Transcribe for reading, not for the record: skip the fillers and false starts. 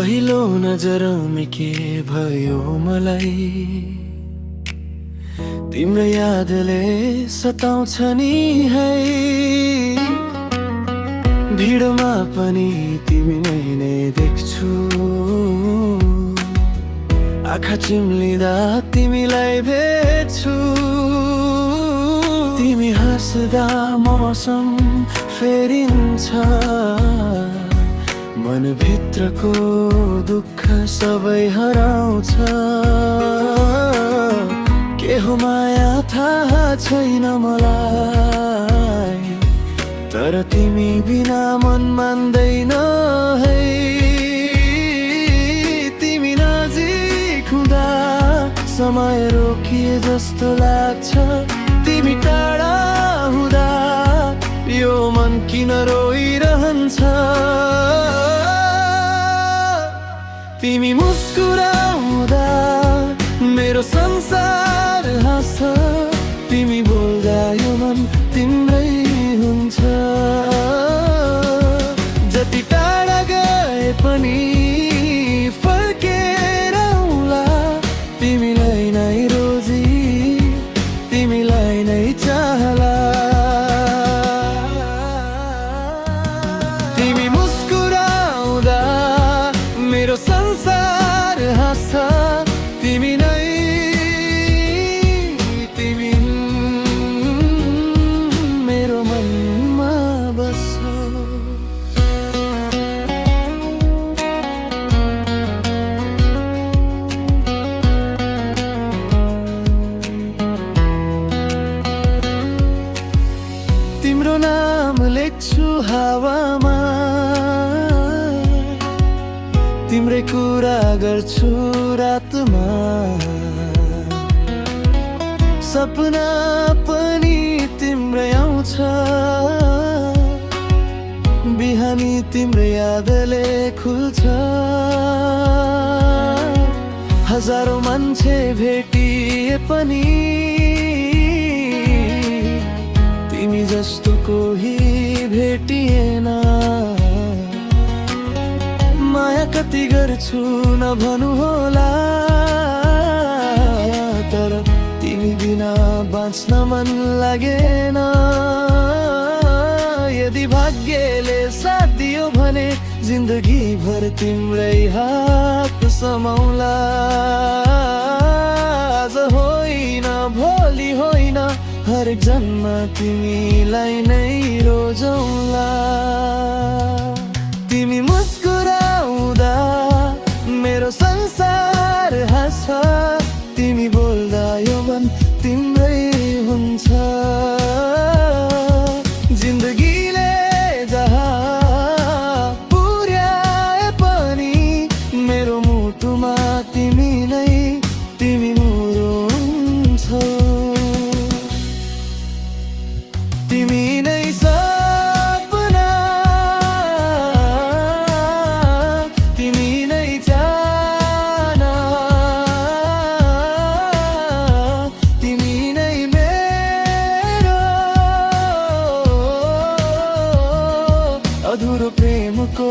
पहिलो नजरमै के भयो मलाई, तिम्रो यादले सताउँछ नि है। भिडमा पनि तिमीलाई नै देख्छु, आँखा चिम्लिँदा तिमीलाई भेट्छु। तिमी हाँस्दा मौसम फेरिन्छ, मनभित्रको दुःख सबै हराउँछ। के हो माया थाहा छैन मलाई, तर तिमी बिना मन मान्दैन है। तिमी नजिक हुँदा समय रोकिए जस्तो लाग्छ, तिमी टाढा हुँदा यो मन किन रोइरहन्छ। तिमी मुस्कुराउँदा मेरो संसार हाँस्छ, तिमी बोल्दा यो मन तिम्रै हुन्छ। जति टाढा गए पनि फर्केर आउँला, तिमीलाई नै रोजी तिमीलाई नै चाहला। तिमी मुस्कुराउँदा मेरो संसार हाँस्छ, तिमी नै तिमी मेरो मनमा बस्छ। तिम्रो नाम लेख्छु हावामा, तिम्रै कुरा गर्छु रातमा। सपना पनि तिम्रै आउँछ, बिहानी तिम्रो यादले खुल्छ। हजारौं मान्छे भेटिए पनि तिमी जस्तो कोही भेटिएन। माया कति गर्छु नभनु होला, तर तिमी बिना बाँच्न मन लागेन। यदि भाग्यले साथ दियो भने जिन्दगी भर तिम्रै हात समाउला। आज होइन भोलि होइन, हरेक जन्म तिमीलाई नै रोजौँला। तिमी मुस्कुराउँदा मेरो संसार हाँस्छ, तिमी बोल्दा यो मन तिम्रै हुन्छ। जिन्दगीले जहाँ पुर्याए पनि मेरो मुटुमा तिमी नै तिमी मुरुन्छौ। तिमी नै सपना, तिमी नै चाहना, तिमी नै मेरो अधुरो प्रेमको